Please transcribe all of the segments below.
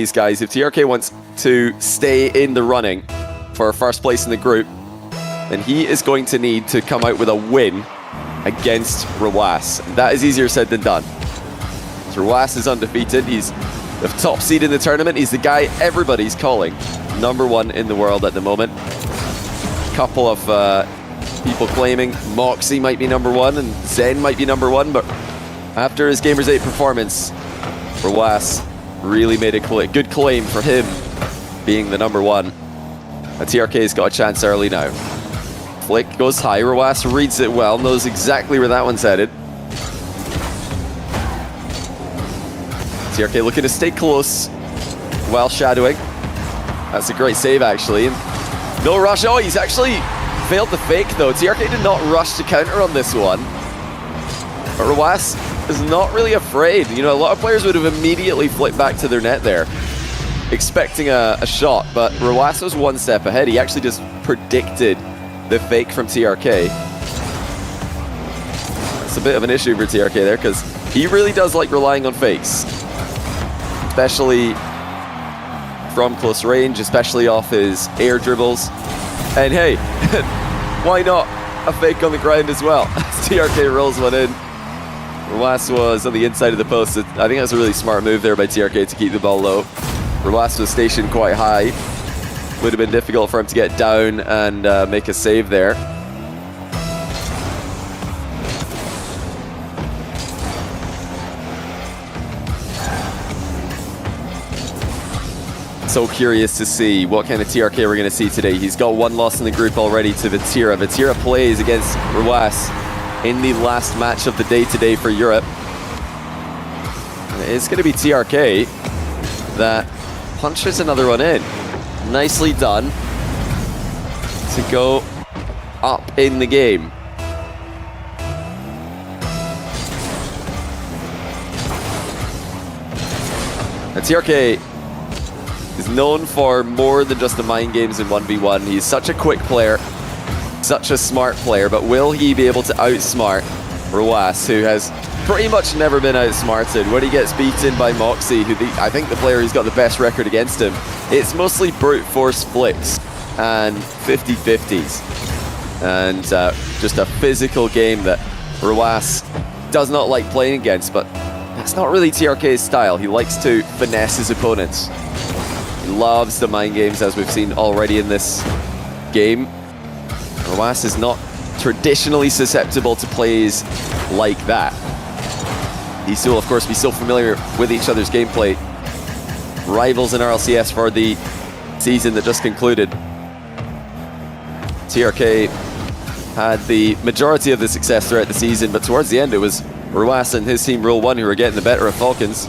These guys, if TRK wants to stay in the running for first place in the group, then he is going to need to come out with a win against Rwas. That is easier said than done. So Rwas is undefeated. He's the top seed in the tournament. He's the guy everybody's calling #1 in the world at the moment. A couple of people claiming Moxie might be #1 and Zen might be #1, but after his Gamers 8 performance, Rwas really made a good claim for him being the #1. TRK's got a chance early now. Flick goes high, Rwas reads it well, knows exactly where that one's headed. TRK looking to stay close while shadowing. That's a great save actually. No rush, oh he's actually failed the fake though. TRK did not rush to counter on this one. But Rwas is not really afraid. You know, a lot of players would have immediately flipped back to their net there, expecting a shot, but Rwas was one step ahead. He actually just predicted the fake from TRK. It's a bit of an issue for TRK there, because he really does like relying on fakes, especially from close range, especially off his air dribbles. And hey, why not a fake on the ground as well? TRK rolls one in. Rwas was on the inside of the post. I think that's a really smart move there by TRK to keep the ball low. Rwas was stationed quite high. Would have been difficult for him to get down and make a save there. So curious to see what kind of TRK we're going to see today. He's got one loss in the group already to Vatira. Vatira plays against Rwas in the last match of the day today for Europe. And it's going to be TRK that punches another one in. Nicely done to go up in the game. And TRK is known for more than just the mind games in 1v1. He's such a quick player, such a smart player, but will he be able to outsmart Rwas, who has pretty much never been outsmarted? When he gets beaten by Moxie, who I think the player who's got the best record against him, it's mostly brute force flicks and 50-50s. And just a physical game that Rwas does not like playing against, but that's not really TRK's style. He likes to finesse his opponents. He loves the mind games, as we've seen already in this game. Rwas is not traditionally susceptible to plays like that. These two will, of course, be so familiar with each other's gameplay. Rivals in RLCS for the season that just concluded. TRK had the majority of the success throughout the season, but towards the end it was Rwas and his team Rule 1 who were getting the better of Falcons.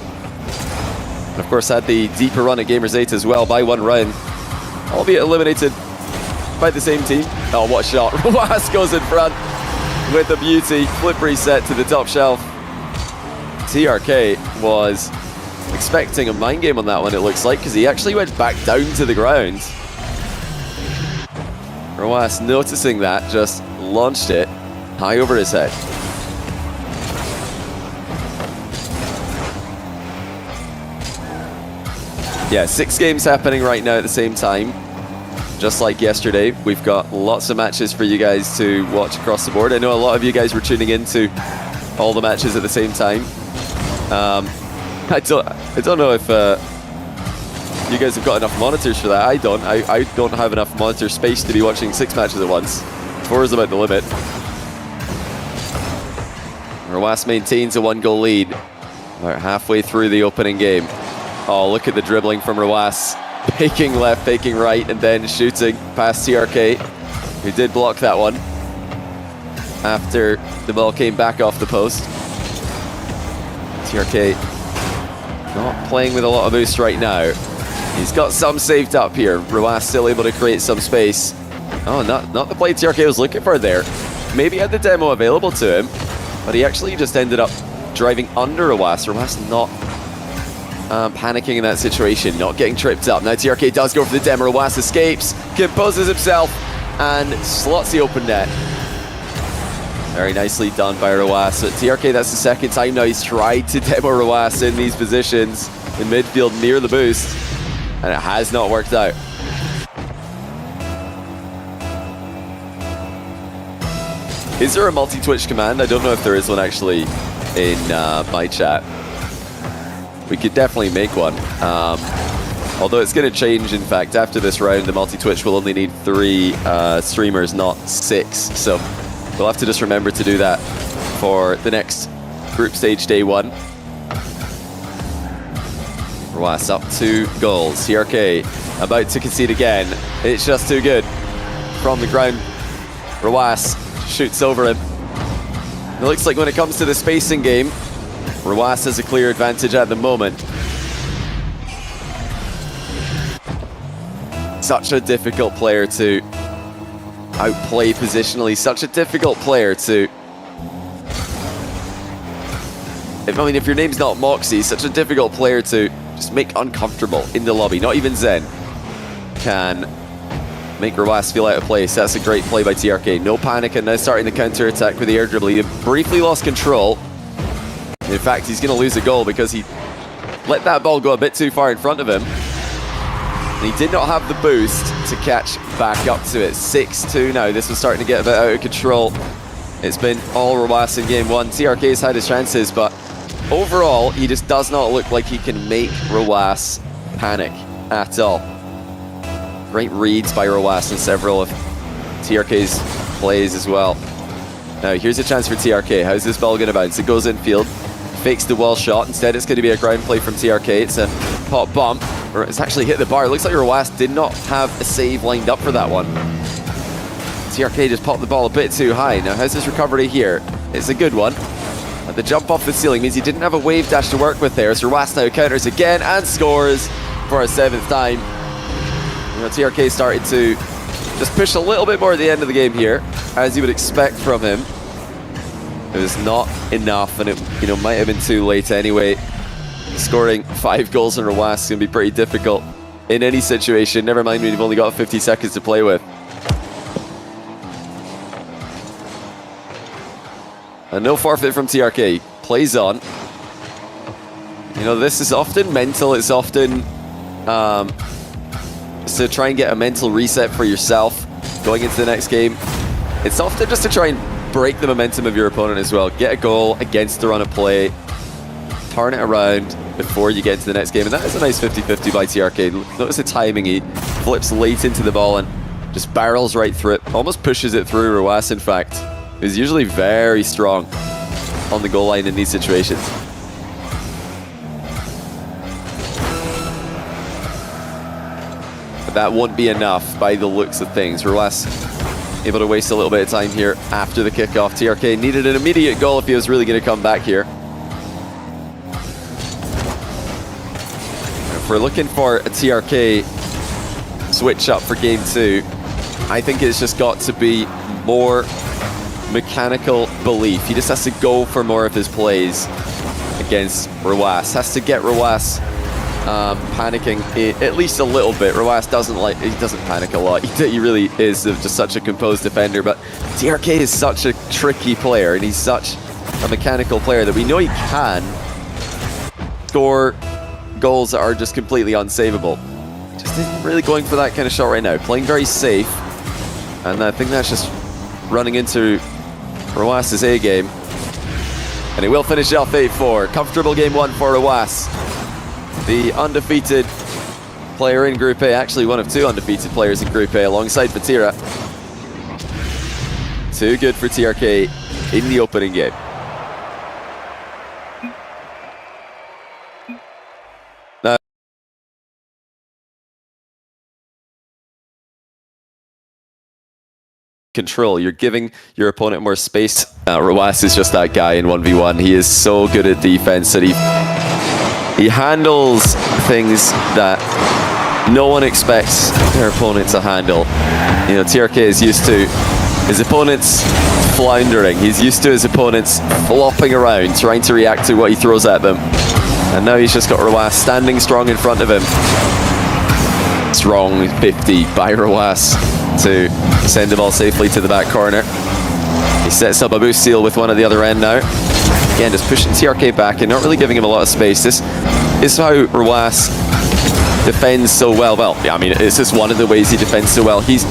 And of course had the deeper run at Gamers 8 as well by one round, albeit eliminated by the same team. Oh, what a shot. Rwas goes in front with a beauty. Flip reset to the top shelf. TRK was expecting a mind game on that one, it looks like, because he actually went back down to the ground. Rwas, noticing that, just launched it high over his head. Yeah, 6 games happening right now at the same time. Just like yesterday, we've got lots of matches for you guys to watch across the board. I know a lot of you guys were tuning into all the matches at the same time. I don't know if you guys have got enough monitors for that. I don't have enough monitor space to be watching 6 matches at once. 4 is about the limit. Rwas maintains a 1-goal lead about halfway through the opening game. Oh, look at the dribbling from Rwas. Faking left, faking right, and then shooting past TRK, who did block that one after the ball came back off the post. TRK not playing with a lot of boost right now. He's got some saved up here. Rwas still able to create some space. Oh, not the play TRK was looking for there. Maybe had the demo available to him, but he actually just ended up driving under Rwas. Rwas not panicking in that situation, not getting tripped up. Now TRK does go for the demo. Rwas escapes, composes himself, and slots the open net. Very nicely done by Rwas. At TRK, that's the second time now he's tried to demo Rwas in these positions. in midfield near the boost, and it has not worked out. Is there a multi-twitch command? I don't know if there is one actually in my chat. We could definitely make one. Although it's going to change, in fact, after this round, the multi-twitch will only need 3 streamers, not 6. So we'll have to just remember to do that for the next group stage day 1. Rawas up 2 goals. TRK about to concede again. It's just too good. From the ground, Rawas shoots over him. It looks like when it comes to the spacing game, Rawas has a clear advantage at the moment. Such a difficult player to outplay positionally. Such a difficult player to... I mean, if your name's not Moxie, such a difficult player to just make uncomfortable in the lobby. Not even Zen can make Rawas feel out of place. That's a great play by TRK. No panic, and now starting the counter attack with the air dribble. He briefly lost control. In fact, he's going to lose a goal because he let that ball go a bit too far in front of him. And he did not have the boost to catch back up to it. 6-2 now. This was starting to get a bit out of control. It's been all Rawas in game 1. TRK's had his chances, but overall, he just does not look like he can make Rawas panic at all. Great reads by Rawas in several of TRK's plays as well. Now, here's a chance for TRK. How's this ball going to bounce? It goes infield, fakes the wall shot. Instead, it's going to be a ground play from TRK. It's a pop bump, or it's actually hit the bar. It looks like Rawas did not have a save lined up for that one. TRK just popped the ball a bit too high. Now, how's this recovery here? It's a good one. The jump off the ceiling means he didn't have a wave dash to work with there. So Rawas now counters again and scores for a 7th time. You know, TRK started to just push a little bit more at the end of the game here, as you would expect from him. It was not enough, and it might have been too late anyway. Scoring 5 goals in Rawas is going to be pretty difficult in any situation. Never mind when you've only got 50 seconds to play with. And no forfeit from TRK. Plays on. You know, this is often mental. It's often to try and get a mental reset for yourself going into the next game. It's often just to try and break the momentum of your opponent as well. Get a goal against the run of play. Turn it around before you get into the next game. And that is a nice 50-50 by TRK. Notice the timing. He flips late into the ball and just barrels right through it. Almost pushes it through Rawas, in fact. He's usually very strong on the goal line in these situations. But that won't be enough by the looks of things. Rawas able to waste a little bit of time here after the kickoff. TRK needed an immediate goal if he was really going to come back here. If we're looking for a TRK switch up for game 2, I think it's just got to be more mechanical belief. He just has to go for more of his plays against Rawas. Has to get Rawas panicking at least a little bit. Rawas doesn't panic a lot. He really is just such a composed defender, but TRK is such a tricky player, and he's such a mechanical player that we know he can score goals that are just completely unsavable. Just isn't really going for that kind of shot right now. Playing very safe, and I think that's just running into Rawas' A game. And he will finish off 8-4. Comfortable game 1 for Rawas. The undefeated player in Group A, actually one of 2 undefeated players in Group A alongside Vatira. Too good for TRK in the opening game. Now, control. You're giving your opponent more space. Rawas is just that guy in 1v1. He is so good at defense that he handles things that no one expects their opponent to handle. You know, TRK is used to his opponents floundering. He's used to his opponents flopping around, trying to react to what he throws at them. And now he's just got Rawas standing strong in front of him. Strong 50 by Rawas to send the ball safely to the back corner. He sets up a boost seal with one at the other end now. Again, just pushing TRK back and not really giving him a lot of space. This is how Rwas defends so well. Well, yeah, I mean, it's just one of the ways he defends so well. He's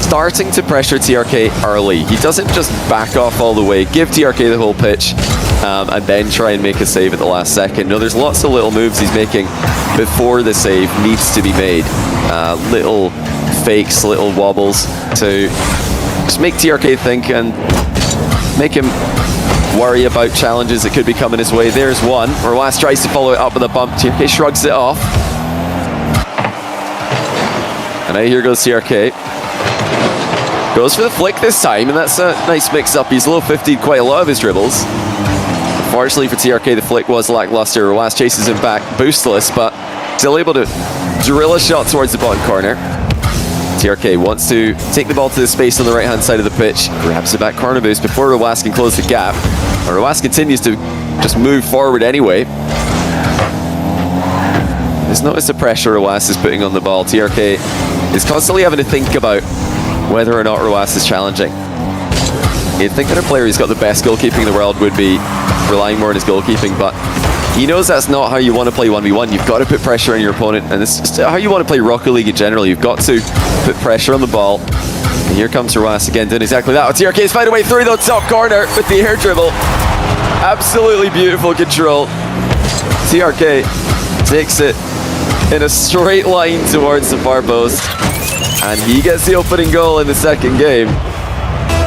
starting to pressure TRK early. He doesn't just back off all the way, give TRK the whole pitch, and then try and make a save at the last second. No, there's lots of little moves he's making before the save needs to be made. Little fakes, little wobbles to just make TRK think and make him worry about challenges that could be coming his way. There's one. Rwas tries to follow it up with a bump. TRK shrugs it off. And now here goes TRK. Goes for the flick this time, and that's a nice mix-up. He's low 50 quite a lot of his dribbles. Unfortunately for TRK, the flick was lackluster. Rwas chases him back, boostless, but still able to drill a shot towards the bottom corner. TRK wants to take the ball to the space on the right-hand side of the pitch, grabs the back corner boost before Rwas can close the gap. Rwas continues to just move forward anyway. Just notice the pressure Rwas is putting on the ball. TRK is constantly having to think about whether or not Rwas is challenging. You'd think that a player who's got the best goalkeeping in the world would be relying more on his goalkeeping, but he knows that's not how you want to play 1v1. You've got to put pressure on your opponent, and it's just how you want to play Rocket League in general. You've got to put pressure on the ball. And here comes Rwas again doing exactly that. TRK's find a way through the top corner with the air dribble. Absolutely beautiful control. TRK takes it in a straight line towards the far post, and he gets the opening goal in the second game.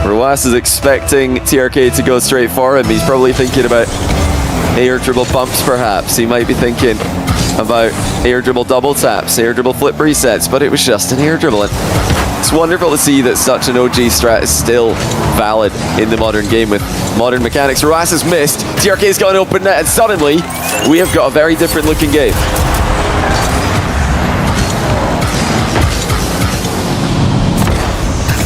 Rwas is expecting TRK to go straight for him. He's probably thinking about air dribble bumps, perhaps. He might be thinking about air dribble double taps, air dribble flip resets, but it was just an air dribble. And it's wonderful to see that such an OG strat is still valid in the modern game with modern mechanics. Rwas has missed, TRK's got an open net, and suddenly we have got a very different looking game.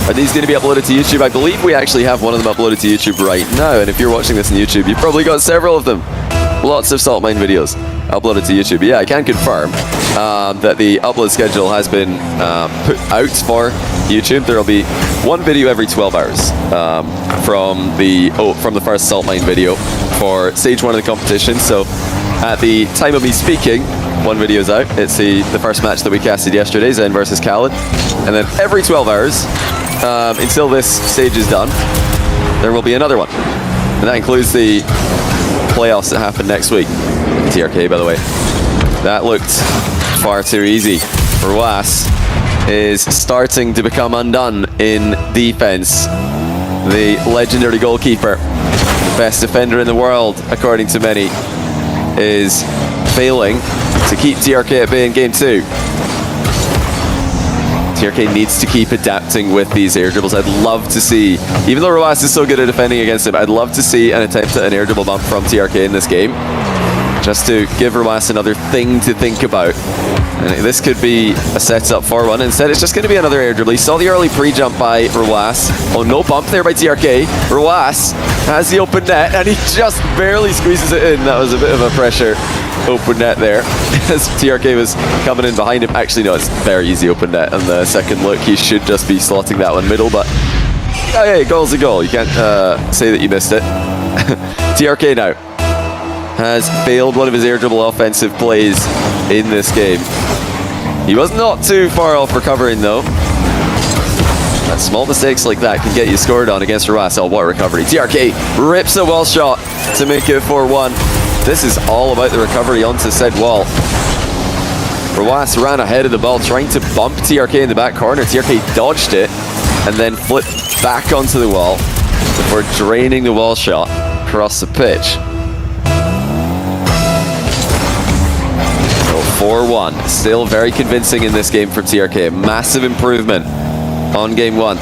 Are these going to be uploaded to YouTube? I believe we actually have one of them uploaded to YouTube right now, and if you're watching this on YouTube, you've probably got several of them. Lots of Salt Mine videos uploaded to YouTube. But yeah, I can confirm that the upload schedule has been put out for YouTube. There will be one video every 12 hours from the first Salt Mine video for stage 1 of the competition. So at the time of me speaking, one video is out. It's the first match that we casted yesterday, Zen versus Khaled. And then every 12 hours, until this stage is done, there will be another one. And that includes the playoffs that happen next week. TRK, by the way. That looked far too easy. Rwas is starting to become undone in defense. The legendary goalkeeper, best defender in the world, according to many, is failing to keep TRK at bay in game 2. TRK needs to keep adapting with these air dribbles. I'd love to see, even though Rwas is so good at defending against him, I'd love to see an attempt at an air dribble bump from TRK in this game, just to give Rwas another thing to think about. And this could be a setup for one. Instead, it's just going to be another air dribble. You saw the early pre-jump by Rwas. Oh, no bump there by TRK. Rwas has the open net, and he just barely squeezes it in. That was a bit of a pressure open net there, as TRK was coming in behind him. Actually, no, it's very easy open net on the second look. He should just be slotting that one middle, but hey, goal's a goal. You can't say that you missed it. TRK now has failed one of his air dribble offensive plays in this game. He was not too far off recovering though. And small mistakes like that can get you scored on against Rwas. Oh, what a recovery. TRK rips a wall shot to make it 4-1. This is all about the recovery onto said wall. Rwas ran ahead of the ball trying to bump TRK in the back corner. TRK dodged it and then flipped back onto the wall before draining the wall shot across the pitch. 4-1. Still very convincing in this game from TRK. Massive improvement on game 1.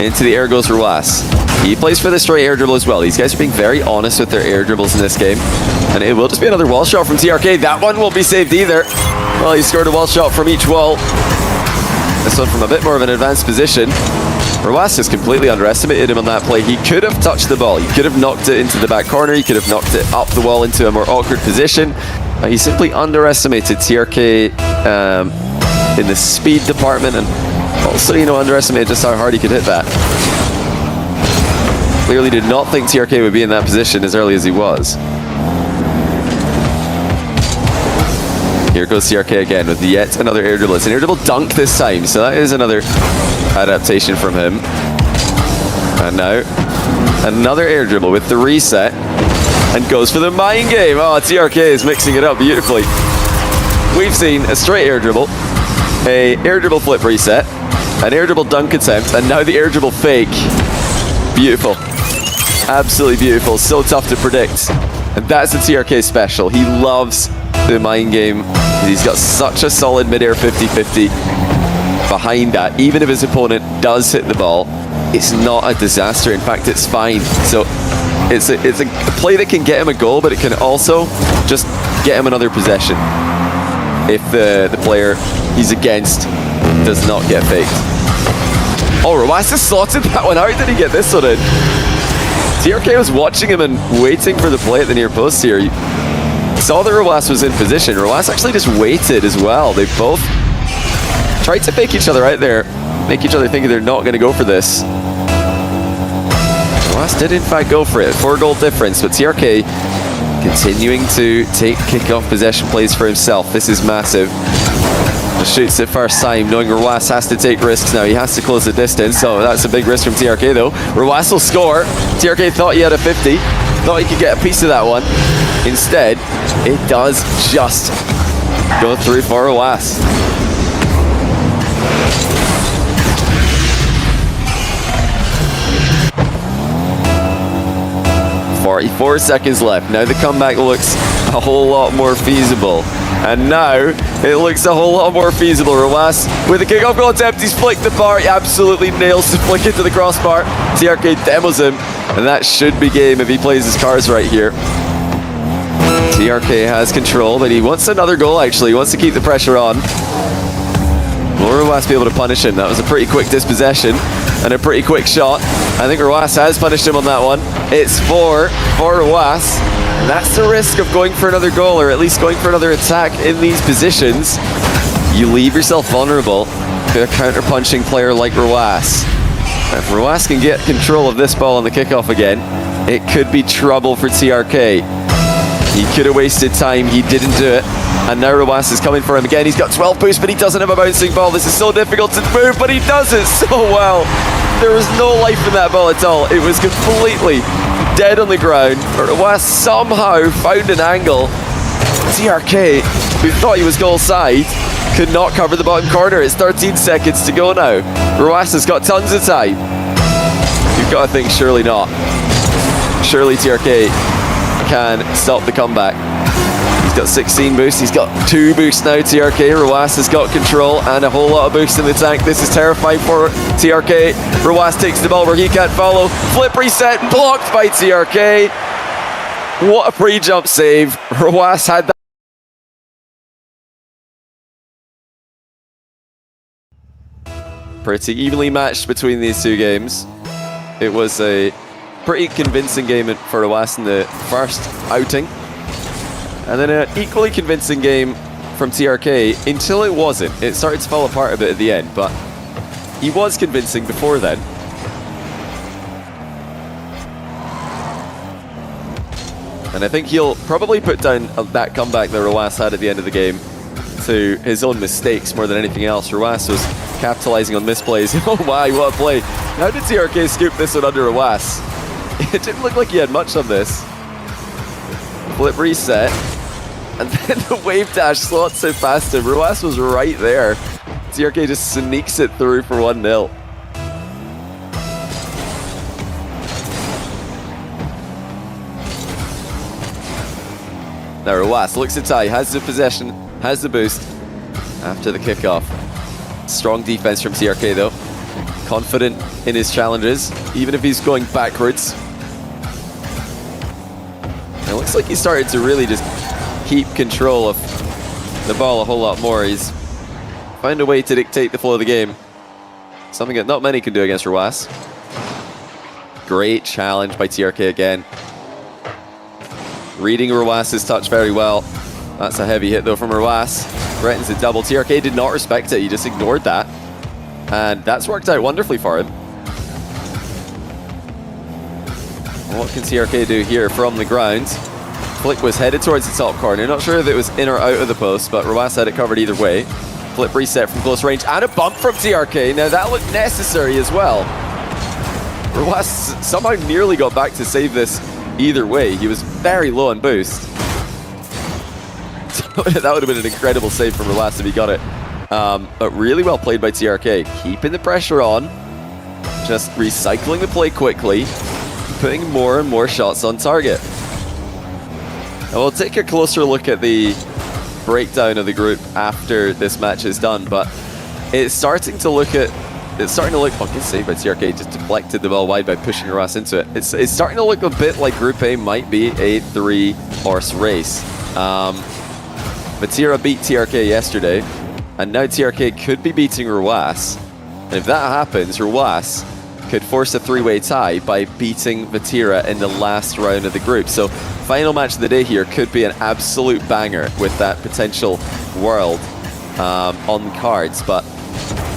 Into the air goes Rwas. He plays for the straight air dribble as well. These guys are being very honest with their air dribbles in this game. And it will just be another wall shot from TRK. That one won't be saved either. Well, he scored a wall shot from each wall. This one from a bit more of an advanced position. Rwas has completely underestimated him on that play. He could have touched the ball. He could have knocked it into the back corner. He could have knocked it up the wall into a more awkward position. He simply underestimated TRK in the speed department, and also, underestimated just how hard he could hit that. Clearly did not think TRK would be in that position as early as he was. Here goes Trk again with yet another air dribble. It's an air dribble dunk this time, so that is another adaptation from him. And now, another air dribble with the reset, and goes for the mind game. Oh, Trk is mixing it up beautifully. We've seen a straight air dribble, a air dribble flip reset, an air dribble dunk attempt, and now the air dribble fake. Beautiful. Absolutely beautiful. So tough to predict. And that's the Trk special. He loves the mind game. He's got such a solid mid-air 50-50 behind that. Even if his opponent does hit the ball, it's not a disaster. In fact, it's fine. So it's a play that can get him a goal, but it can also just get him another possession if the player he's against does not get faked. Oh, Rwas just slotted that one. How did he get this one in? Trk was watching him and waiting for the play at the near post here. He saw that Rwas was in position. Rwas actually just waited as well. They both tried to fake each other out there, make each other think they're not going to go for this. Rwas did in fact go for it. 4-goal difference, but Trk continuing to take kickoff possession plays for himself. This is massive. Just shoots it first time, knowing Rwas has to take risks now. He has to close the distance, so that's a big risk from Trk though. Rwas will score. Trk thought he had a 50, thought he could get a piece of that one. Instead, it does just go through for Rwas. 44 seconds left. Now the comeback looks a whole lot more feasible. And now it looks a whole lot more feasible. Rwas with a kickoff goal attempt. He's flicked the bar. He absolutely nails the flick into the crossbar. Trk demos him. And that should be game if he plays his cards right here. Trk has control, but he wants another goal actually. He wants to keep the pressure on. Will Rwas be able to punish him? That was a pretty quick dispossession and a pretty quick shot. I think Rwas has punished him on that one. It's 4 for Rwas. And that's the risk of going for another goal, or at least going for another attack in these positions. You leave yourself vulnerable to a counter-punching player like Rwas. If Rwas can get control of this ball on the kickoff again, it could be trouble for Trk. He could have wasted time, he didn't do it. And now Rwas is coming for him again. He's got 12 boost, but he doesn't have a bouncing ball. This is so difficult to move, but he does it so well. There was no life in that ball at all. It was completely dead on the ground. Rwas somehow found an angle. Trk, who thought he was goal side, could not cover the bottom corner. It's 13 seconds to go now. Rwas has got tons of time. You've got to think, surely not. Surely Trk can stop the comeback. He's got 16 boosts, he's got 2 boosts now, Trk. Rwas has got control and a whole lot of boosts in the tank. This is terrifying for Trk. Rwas takes the ball where he can't follow. Flip reset, blocked by Trk. What a pre-jump save. Rwas had that. Pretty evenly matched between these two games. It was a pretty convincing game for Rwas in the first outing. And then an equally convincing game from Trk until it wasn't. It started to fall apart a bit at the end, but he was convincing before then. And I think he'll probably put down that comeback that Rwas had at the end of the game to his own mistakes more than anything else. Rwas was capitalizing on misplays. Oh my, what a play. How did Trk scoop this one under Rwas? It didn't look like he had much on this. Flip reset. And then the wave dash slots it past him. Rwas was right there. Trk just sneaks it through for 1-0. Now Rwas looks to tie, has the possession, has the boost after the kickoff. Strong defense from Trk though. Confident in his challenges, even if he's going backwards. It looks like he started to really just keep control of the ball a whole lot more. He's found a way to dictate the flow of the game. Something that not many can do against Rwas. Great challenge by Trk again. Reading Rwas's touch very well. That's a heavy hit though from Rwas. Threatens a double. Trk did not respect it, he just ignored that. And that's worked out wonderfully for him. What can Trk do here from the ground? Flick was headed towards the top corner. Not sure if it was in or out of the post, but Rwas had it covered either way. Flip reset from close range and a bump from TRK. Now that looked necessary as well. Rwas somehow nearly got back to save this either way. He was very low on boost. That would have been an incredible save from Rwas if he got it. But really well played by TRK. Keeping the pressure on. Just recycling the play quickly. Putting more and more shots on target. And we'll take a closer look at the breakdown of the group after this match is done, but it's starting to look, oh, good save by TRK, just deflected the ball wide by pushing Rwas into it. It's starting to look a bit like Group A might be a 3-horse race. Vatira beat TRK yesterday, and now TRK could be beating Rwas. And if that happens, Rwas could force a three-way tie by beating Vatira in the last round of the group. So final match of the day here could be an absolute banger with that potential world on the cards. But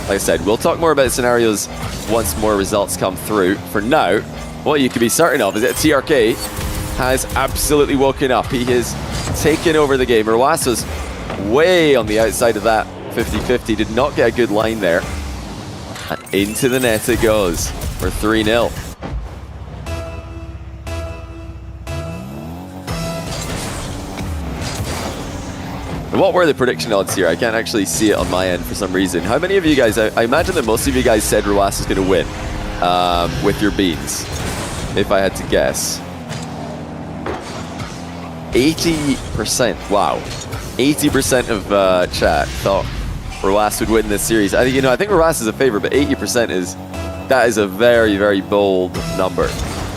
like I said, we'll talk more about scenarios once more results come through. For now, what you can be certain of is that TRK has absolutely woken up. He has taken over the game. Rwas was way on the outside of that 50-50, did not get a good line there. And into the net it goes for 3-0. What were the prediction odds here? I can't actually see it on my end for some reason. How many of you guys, I imagine that most of you guys said Rwas is going to win with your beans, if I had to guess. 80%, wow. 80% of chat thought Rwas would win this series. I think Rwas is a favorite, but 80% that is a very, very bold number.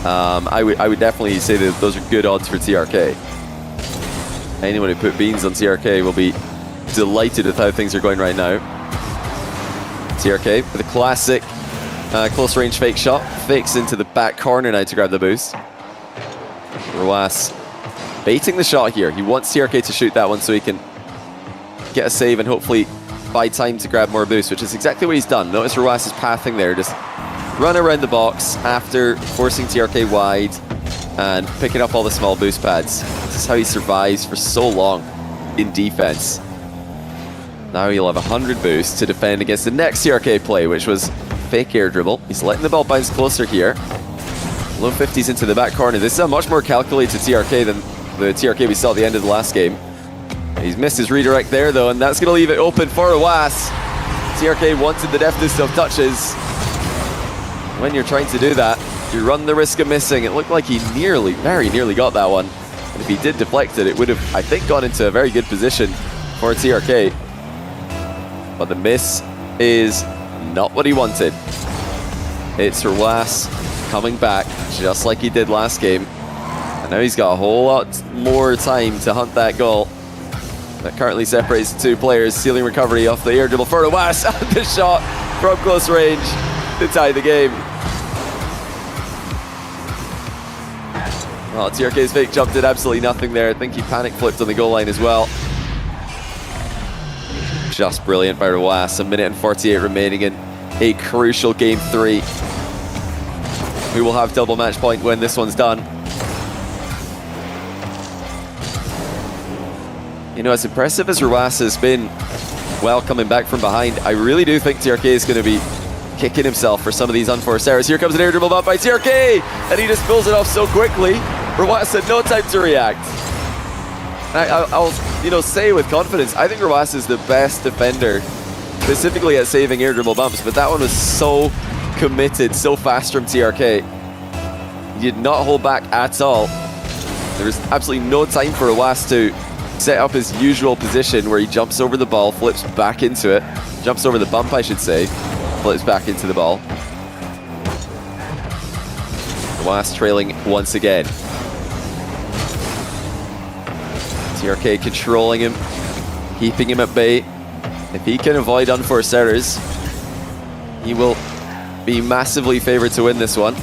I would definitely say that those are good odds for TRK. Anyone who put beans on TRK will be delighted with how things are going right now. TRK with a classic close range fake shot. Fakes into the back corner now to grab the boost. Rwas baiting the shot here. He wants TRK to shoot that one so he can get a save and hopefully buy time to grab more boost, which is exactly what he's done. Notice Rwas' pathing there. Just run around the box after forcing TRK wide and picking up all the small boost pads. This is how he survives for so long in defense. Now he'll have 100 boost to defend against the next TRK play, which was fake air dribble. He's letting the ball bounce closer here. Low 50s into the back corner. This is a much more calculated TRK than the TRK we saw at the end of the last game. He's missed his redirect there though, and that's going to leave it open for Rwas. TRK wanted the deftest of touches. When you're trying to do that, you run the risk of missing. It looked like he very nearly got that one. And if he did deflect it, it would have, I think, gone into a very good position for TRK. But the miss is not what he wanted. It's Rwas coming back just like he did last game. And now he's got a whole lot more time to hunt that goal. That currently separates the two players. Sealing recovery off the air dribble for Rwas. And the shot from close range to tie the game. Oh, TRK's fake jump did absolutely nothing there. I think he panic flipped on the goal line as well. Just brilliant by Rwas. 1 minute and 48 remaining in a crucial game 3. We will have double match point when this one's done. You know, as impressive as Rwas has been while coming back from behind, I really do think TRK is going to be kicking himself for some of these unforced errors. Here comes an air dribble bump by TRK, and he just pulls it off so quickly. Rwas had no time to react. I'll say with confidence, I think Rwas is the best defender, specifically at saving air dribble bumps, but that one was so committed, so fast from TRK. He did not hold back at all. There was absolutely no time for Rwas to set up his usual position where he jumps over the ball, flips back into it, jumps over the bump, I should say, flips back into the ball. Rwas trailing once again. TRK controlling him, keeping him at bay. If he can avoid unforced errors, he will be massively favored to win this one.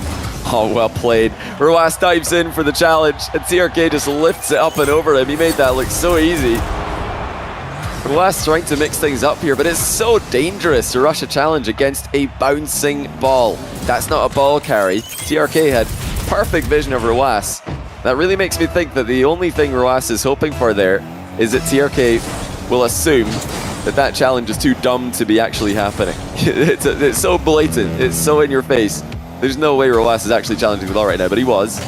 Oh, well played. Rwas dives in for the challenge, and TRK just lifts it up and over him. He made that look so easy. Rwas trying to mix things up here, but it's so dangerous to rush a challenge against a bouncing ball. That's not a ball carry. TRK had perfect vision of Rwas. That really makes me think that the only thing Roas is hoping for there is that TRK will assume that challenge is too dumb to be actually happening. It's so blatant, it's so in your face. There's no way Roas is actually challenging the ball right now, but he was.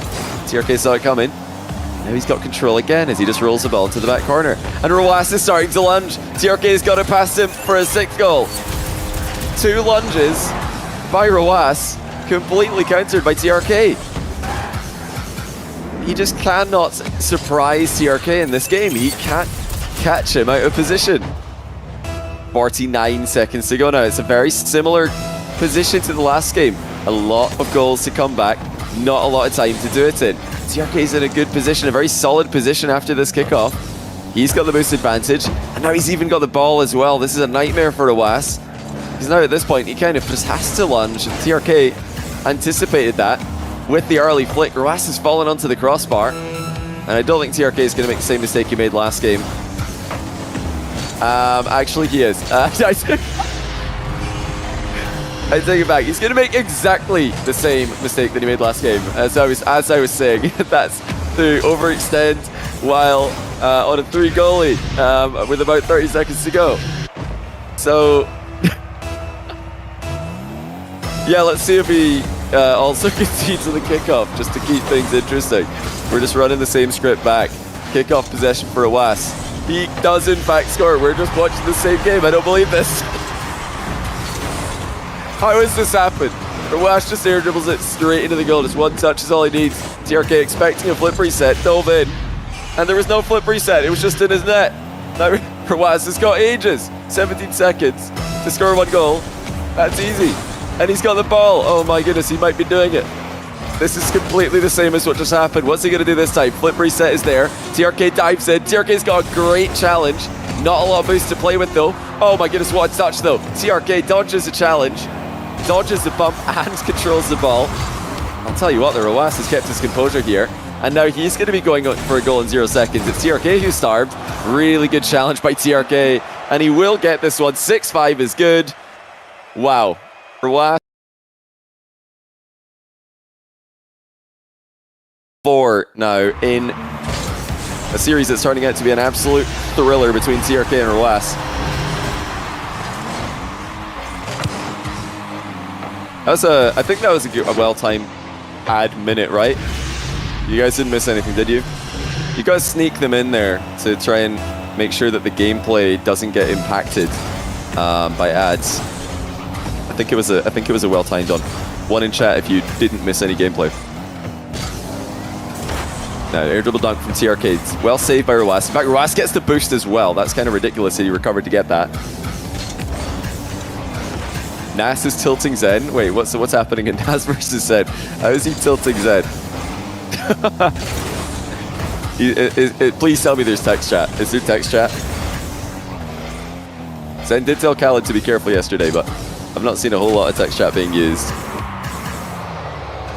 TRK saw it coming. Now he's got control again as he just rolls the ball into the back corner. And Roas is starting to lunge. TRK's got it past him for a 6th goal. 2 lunges by Roas, completely countered by TRK. He just cannot surprise TRK in this game. He can't catch him out of position. 49 seconds to go now. It's a very similar position to the last game. A lot of goals to come back, not a lot of time to do it in. TRK's in a good position, a very solid position after this kickoff. He's got the boost advantage, and now he's even got the ball as well. This is a nightmare for Roas. Because now at this point, he kind of just has to lunge. TRK anticipated that. With the early flick, Roas has fallen onto the crossbar. And I don't think TRK is going to make the same mistake he made last game. Actually, he is. I take it back. He's going to make exactly the same mistake that he made last game. As I was saying, that's to overextend while on a 3 goalie with about 30 seconds to go. So, yeah, let's see if he also concedes on the kickoff just to keep things interesting. We're just running the same script back. Kickoff possession for Roas. He does in fact score. We're just watching the same game. I don't believe this. How has this happened? Roas just air dribbles it straight into the goal. Just 1 touch is all he needs. TRK expecting a flip reset, dove in. And there was no flip reset, it was just in his net. Now Roas has got ages. 17 seconds to score 1 goal. That's easy. And he's got the ball. Oh my goodness, he might be doing it. This is completely the same as what just happened. What's he going to do this time? Flip reset is there. TRK dives in. TRK's got a great challenge. Not a lot of boost to play with though. Oh my goodness, what a touch though. TRK dodges the challenge, dodges the bump, and controls the ball. I'll tell you what, the Roas has kept his composure here. And now he's going to be going for a goal in 0 seconds. It's TRK who's starved. Really good challenge by TRK. And he will get this one. 6-5 is good. Wow. Roas 4 now in a series that's turning out to be an absolute thriller between TRK and Roas. I think that was a well-timed ad minute, right? You guys didn't miss anything, did you? You guys sneak them in there to try and make sure that the gameplay doesn't get impacted by ads. I think it was a well-timed one. 1 in chat if you didn't miss any gameplay. Now, air dribble dunk from TRK. Well saved by Roas. In fact, Roas gets the boost as well. That's kind of ridiculous that he recovered to get that. Nas is tilting Zen. Wait, what's happening in Nas versus Zen? How is he tilting Zen? Please tell me there's text chat. Is there text chat? Zen did tell Khaled to be careful yesterday, but I've not seen a whole lot of text chat being used.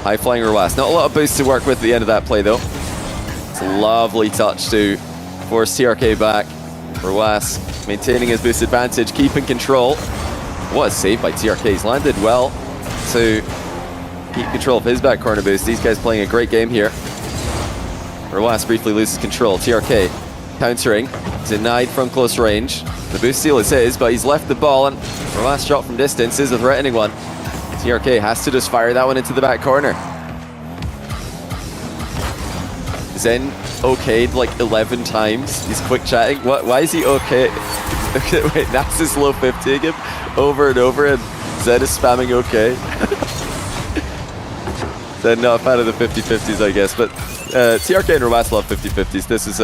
High flying Roas. Not a lot of boost to work with at the end of that play though. It's a lovely touch to force TRK back. Roas maintaining his boost advantage, keeping control. What a save by TRK. He's landed well to keep control of his back corner boost. These guys playing a great game here. Roas briefly loses control. TRK countering. Denied from close range. The boost steal is his, but he's left the ball, and Roas shot from distance is a threatening one. TRK has to just fire that one into the back corner. Zen okayed like 11 times. He's quick chatting. Why is he okay? Wait, Nas is low 50ing him over and over, and Zen is spamming okay. Zen not a fan of the 50-50s, I guess, but TRK and Roas love 50-50s. This is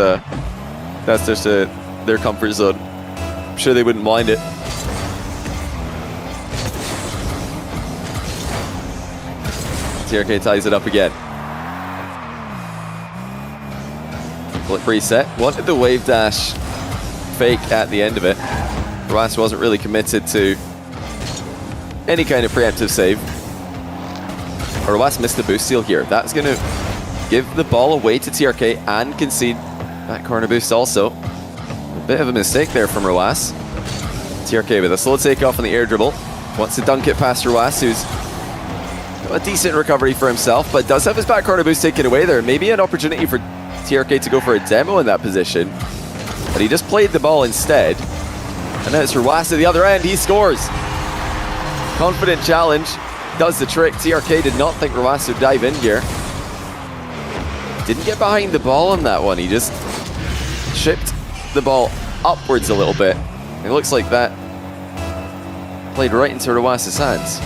that's just their comfort zone. I'm sure they wouldn't mind it. TRK ties it up again. Flip reset. Wanted the wave dash fake at the end of it. Roas wasn't really committed to any kind of preemptive save. Roas missed the boost steal here. That's going to give the ball away to TRK and concede that corner boost also. A bit of a mistake there from Roas. TRK with a slow takeoff on the air dribble. Wants to dunk it past Roas, who's A decent recovery for himself, but does have his back corner boost taken away there. Maybe an opportunity for TRK to go for a demo in that position. But he just played the ball instead. And now it's Rwas at the other end. He scores. Confident challenge. Does the trick. TRK did not think Rwas would dive in here. Didn't get behind the ball on that one. He just chipped the ball upwards a little bit. It looks like that played right into Rwas' hands.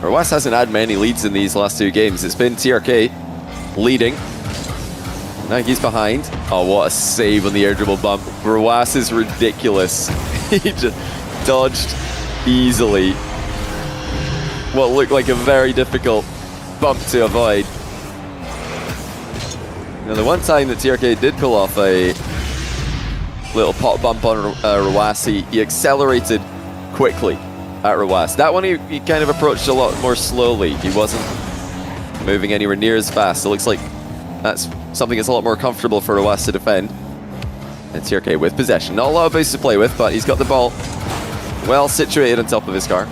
Rwas hasn't had many leads in these last two games. It's been TRK leading. Now he's behind. Oh, what a save on the air dribble bump. Rwas is ridiculous. He just dodged easily what looked like a very difficult bump to avoid. Now, the one time that TRK did pull off a little pop bump on Rwas, he accelerated quickly at Rwas. That one he kind of approached a lot more slowly. He wasn't moving anywhere near as fast. It looks like that's something that's a lot more comfortable for Rwas to defend. And TRK with possession. Not a lot of boost to play with, but he's got the ball well situated on top of his car.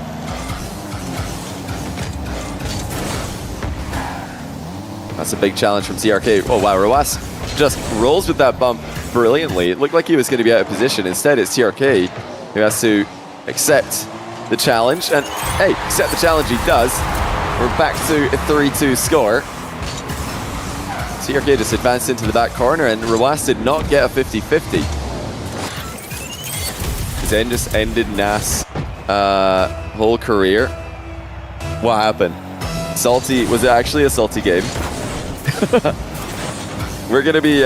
That's a big challenge from TRK. Oh wow, Rwas just rolls with that bump brilliantly. It looked like he was going to be out of position. Instead, it's TRK who has to accept the challenge, and hey, accept the challenge he does. We're back to a 3-2 score. TRK just advanced into the back corner, and Rwas did not get a 50-50. Zen just ended Nas' whole career. What happened? Salty, was it actually a salty game? We're going to be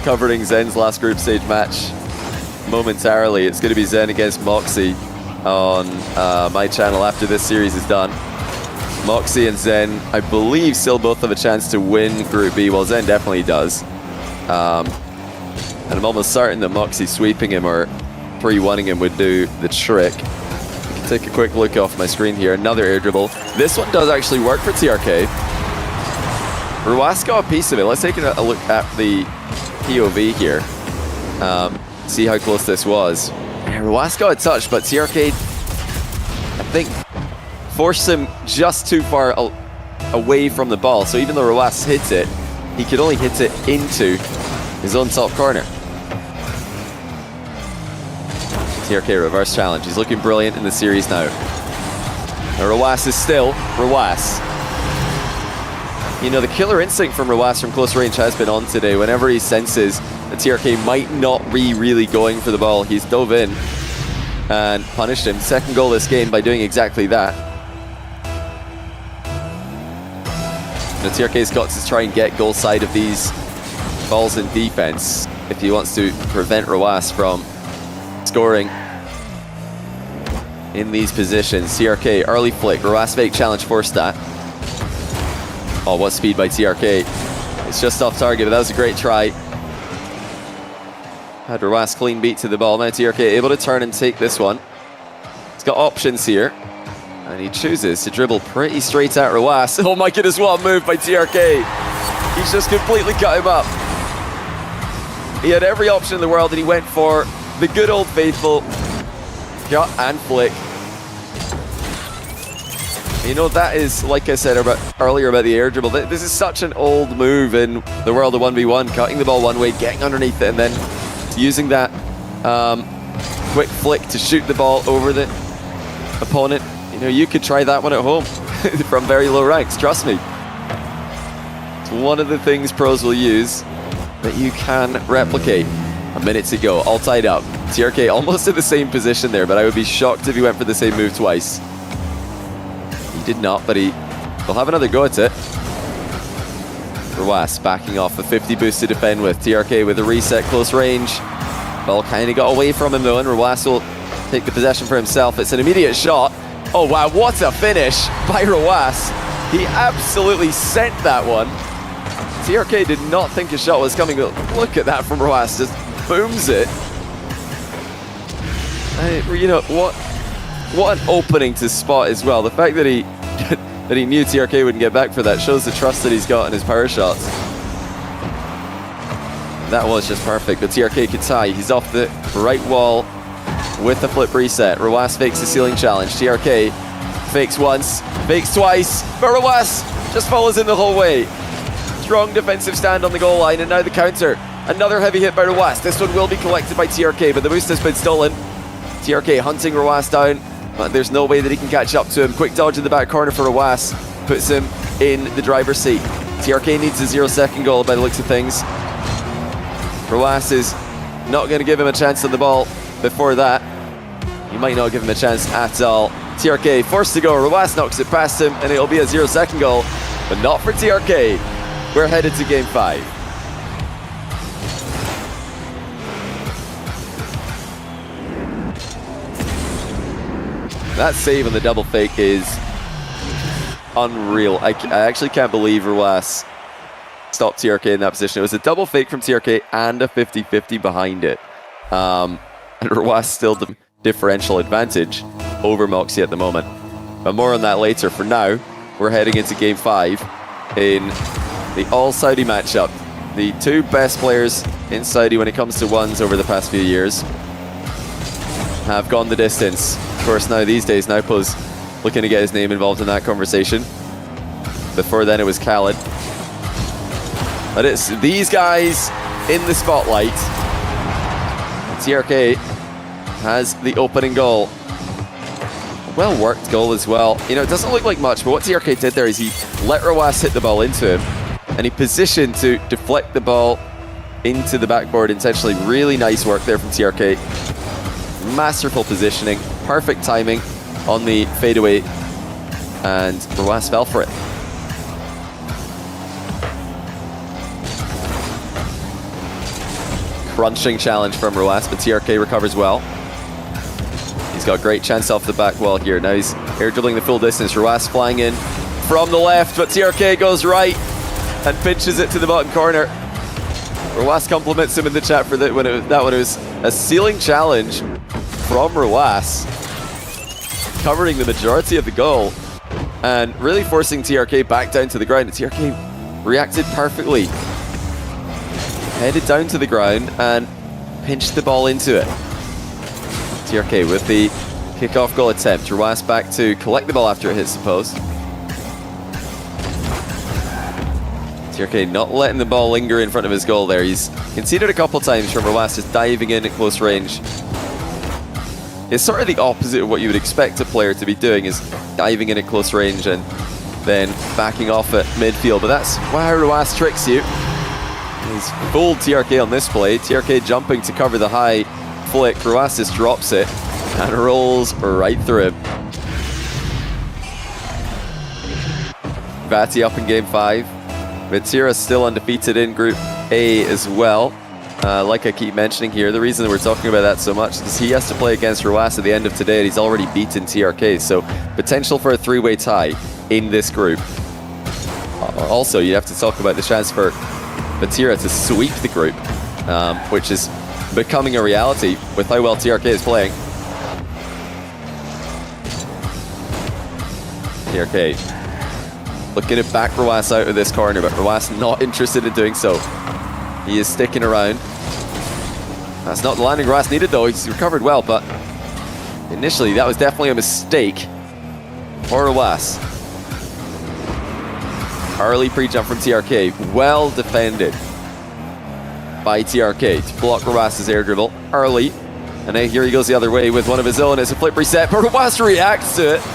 covering Zen's last group stage match momentarily. It's going to be Zen against Moxie on my channel after this series is done. Moxie and Zen, I believe, still both have a chance to win Group B. Well, Zen definitely does. And I'm almost certain that Moxie sweeping him or 3-1ing him would do the trick. You can take a quick look off my screen here. Another air dribble. This one does actually work for TRK. Rwas got a piece of it. Let's take a look at the POV here. See how close this was. Rwas got a touch, but TRK, I think, forced him just too far away from the ball. So even though Rwas hit it, he could only hit it into his own top corner. TRK reverse challenge. He's looking brilliant in the series now. Rwas is still Rwas. You know, the killer instinct from Rwas from close range has been on today. Whenever he senses that TRK might not be really going for the ball, he's dove in and punished him. Second goal this game by doing exactly that. Now, TRK's got to try and get goal side of these balls in defense if he wants to prevent Rwas from scoring in these positions. TRK, early flick, Rwas fake challenge forced that. Oh, what speed by TRK. It's just off target, but that was a great try. Had Rwas clean beat to the ball. Now TRK able to turn and take this one. He's got options here. And he chooses to dribble pretty straight at Rwas. Oh my goodness, what a move by TRK. He's just completely cut him up. He had every option in the world and he went for the good old faithful cut and flick. You know, that is, like I said earlier about the air dribble, this is such an old move in the world of 1v1, cutting the ball one way, getting underneath it, and then using that quick flick to shoot the ball over the opponent. You know, you could try that one at home from very low ranks, trust me. It's one of the things pros will use that you can replicate. A minute to go, all tied up. TRK almost in the same position there, but I would be shocked if he went for the same move twice. He did not, but he'll have another go at it. Rwas backing off, a 50 boost to defend with. TRK with a reset close range. Ball kind of got away from him though, and Rwas will take the possession for himself. It's an immediate shot. Oh wow, what a finish by Rwas. He absolutely sent that one. TRK did not think a shot was coming, but look at that from Rwas, just booms it. You know, what an opening to spot as well. The fact that he that he knew TRK wouldn't get back for that shows the trust that he's got in his power shots. That was just perfect, but TRK could tie. He's off the right wall with the flip reset. Rwas fakes the ceiling challenge. TRK fakes once, fakes twice, but Rwas just follows in the whole way. Strong defensive stand on the goal line, and now the counter. Another heavy hit by Rwas. This one will be collected by TRK, but the boost has been stolen. TRK hunting Rwas down, but there's no way that he can catch up to him. Quick dodge in the back corner for Rwas, puts him in the driver's seat. TRK needs a 0-second goal by the looks of things. Rwas is not going to give him a chance on the ball before that. He might not give him a chance at all. TRK forced to go. Rwas knocks it past him, and it'll be a 0-second goal, but not for TRK. We're headed to game 5. That save on the double fake is unreal. I actually can't believe Rwas stopped TRK in that position. It was a double fake from TRK and a 50-50 behind it. And Rwas still the differential advantage over Moxie at the moment. But more on that later. For now, we're heading into game 5 in the all-Saudi matchup. The two best players in Saudi when it comes to ones over the past few years have gone the distance. Of course, now these days, Naupo's looking to get his name involved in that conversation. Before then, it was Khaled. But it's these guys in the spotlight. TRK has the opening goal. Well-worked goal as well. You know, it doesn't look like much, but what TRK did there is he let Rwas hit the ball into him, and he positioned to deflect the ball into the backboard intentionally. Really nice work there from TRK. Masterful positioning, perfect timing on the fadeaway, and Rwas fell for it. Crunching challenge from Rwas, but TRK recovers well. He's got a great chance off the back wall here. Now he's air dribbling the full distance. Rwas flying in from the left, but TRK goes right and pinches it to the bottom corner. Rwas compliments him in the chat for that when it was a ceiling challenge from Rwas, covering the majority of the goal and really forcing TRK back down to the ground. TRK reacted perfectly. Headed down to the ground and pinched the ball into it. TRK with the kickoff goal attempt. Rwas back to collect the ball after it hits the post. TRK not letting the ball linger in front of his goal there. He's conceded a couple times from Rwas just diving in at close range. It's sort of the opposite of what you would expect a player to be doing, is diving in at close range and then backing off at midfield. But that's why Rwas tricks you. He's fooled TRK on this play. TRK jumping to cover the high flick. Rwas just drops it and rolls right through him. Vati up in game 5. Vatira still undefeated in Group A as well. Like I keep mentioning here, the reason that we're talking about that so much is he has to play against Rwas at the end of today, and he's already beaten TRK, so potential for a 3-way tie in this group. Also, you have to talk about the chance for Vatira to sweep the group, which is becoming a reality with how well TRK is playing. TRK looking to back Rwas out of this corner, but Rwas not interested in doing so. He is sticking around. That's not the landing Rwas needed though. He's recovered well, but initially that was definitely a mistake for Rwas. Early pre-jump from TRK. Well defended by TRK to block Rwas's air dribble early. And now here he goes the other way with one of his own. It's a flip reset, but Rwas reacts to it.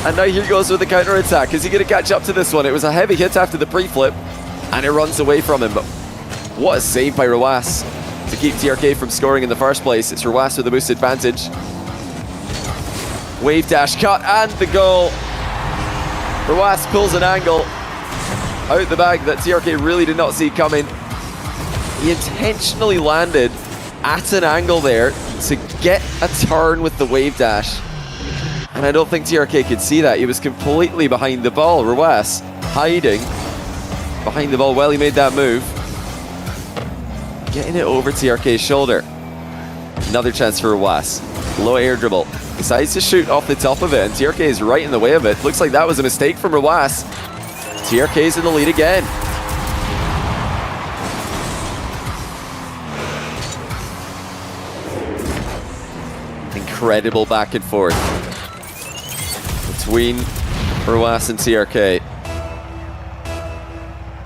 And now here he goes with the counter attack. Is he going to catch up to this one? It was a heavy hit after the pre-flip, and it runs away from him. But what a save by Rwas to keep TRK from scoring in the first place. It's Rwas with the boost advantage. Wave dash cut and the goal. Rwas pulls an angle out the bag that TRK really did not see coming. He intentionally landed at an angle there to get a turn with the wave dash. And I don't think TRK could see that. He was completely behind the ball. Rwas hiding behind the ball while he made that move. Getting it over TRK's shoulder. Another chance for Rwas. Low air dribble. Decides to shoot off the top of it, and TRK is right in the way of it. Looks like that was a mistake from Rwas. TRK's in the lead again. incredible back and forth between Rwas and TRK.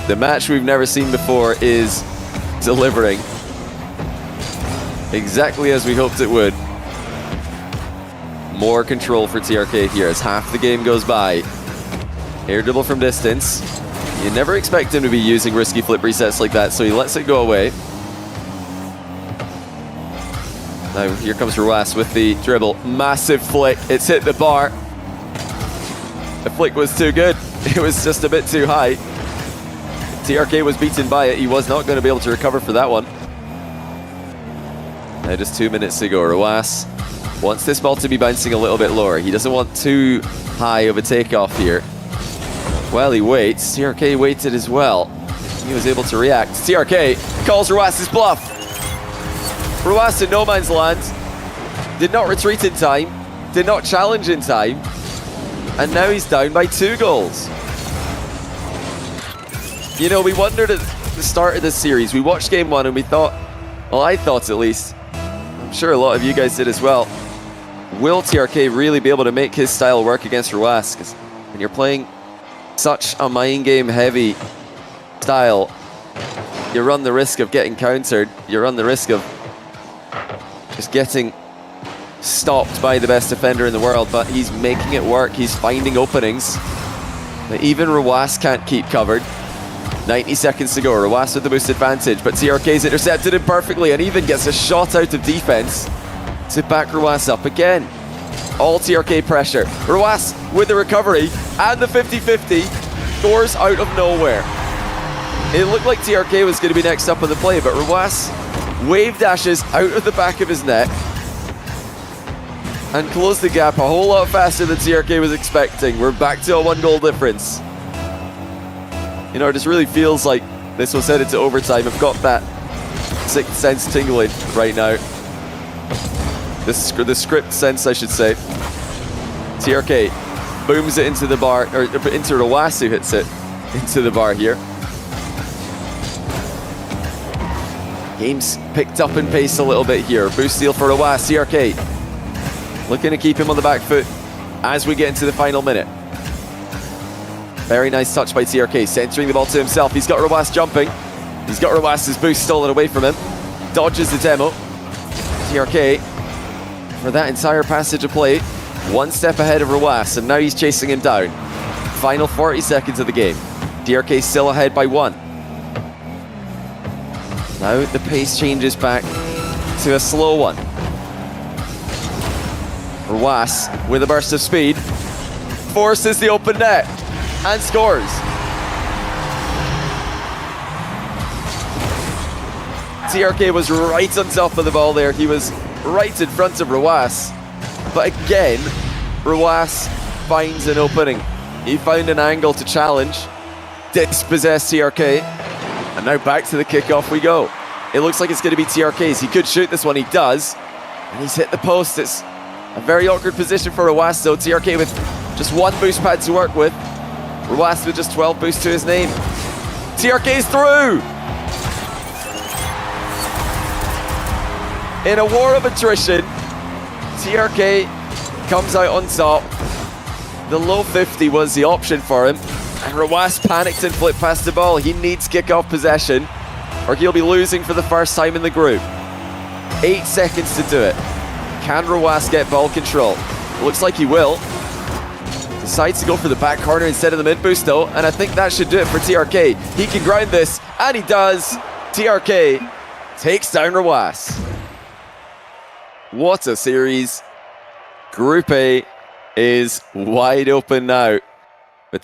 The match we've never seen before is delivering exactly as we hoped it would. More control for TRK here as half the game goes by. Air dribble from distance. You never expect him to be using risky flip resets like that, so he lets it go away. Now here comes Rwas with the dribble. Massive flick. It's hit the bar. The flick was too good. It was just a bit too high. TRK was beaten by it. He was not going to be able to recover for that one. Now just 2 minutes to go. Rwas wants this ball to be bouncing a little bit lower. He doesn't want too high of a takeoff here. Well, he waits. TRK waited as well. He was able to react. TRK calls Rwas's bluff. Rwas in no man's land. Did not retreat in time. Did not challenge in time. And now he's down by 2 goals. You know, we wondered at the start of this series. We watched game 1 and we thought, well, I thought at least, I'm sure a lot of you guys did as well, will TRK really be able to make his style work against Rwas? Because when you're playing such a mind game heavy style, you run the risk of getting countered. You run the risk of just getting stopped by the best defender in the world, but he's making it work. He's finding openings that even Rwas can't keep covered. 90 seconds to go. Rwas with the boost advantage, but TRK's intercepted him perfectly and even gets a shot out of defense to back Rwas up again. All TRK pressure. Rwas with the recovery and the 50-50 scores out of nowhere. It looked like TRK was going to be next up on the play, but Rwas wave dashes out of the back of his net and closed the gap a whole lot faster than TRK was expecting. We're back to a 1-goal difference. You know, it just really feels like this was headed to overtime. I've got that sixth sense tingling right now. The script sense, I should say. TRK booms it into the bar, or into Rwas, who hits it into the bar here. Game's picked up in pace a little bit here. Boost steal for Rwas. TRK looking to keep him on the back foot as we get into the final minute. Very nice touch by TRK, centering the ball to himself. He's got Rwas jumping. He's got Rwas's boost stolen away from him. Dodges the demo. TRK, for that entire passage of play, 1 step ahead of Rwas, and now he's chasing him down. Final 40 seconds of the game. TRK still ahead by 1. Now the pace changes back to a slow one. Rwas with a burst of speed forces the open net and scores. TRK was right on top of the ball there. He was right in front of Rwas. But again, Rwas finds an opening. He found an angle to challenge, dispossess TRK, and now back to the kickoff we go. It looks like it's going to be TRK's. He could shoot this one, he does. And he's hit the post. It's a very awkward position for Rwas, though. TRK with just 1 boost pad to work with. Rwas with just 12 boosts to his name. TRK's through! In a war of attrition, TRK comes out on top. The low 50 was the option for him, and Rwas panicked and flipped past the ball. He needs kickoff possession, or he'll be losing for the first time in the group. 8 seconds to do it. Can Rwas get ball control? Looks like he will. Decides to go for the back corner instead of the mid boost though, and I think that should do it for TRK. He can ground this, and he does. TRK takes down Rwas. What a series. Group A is wide open now. But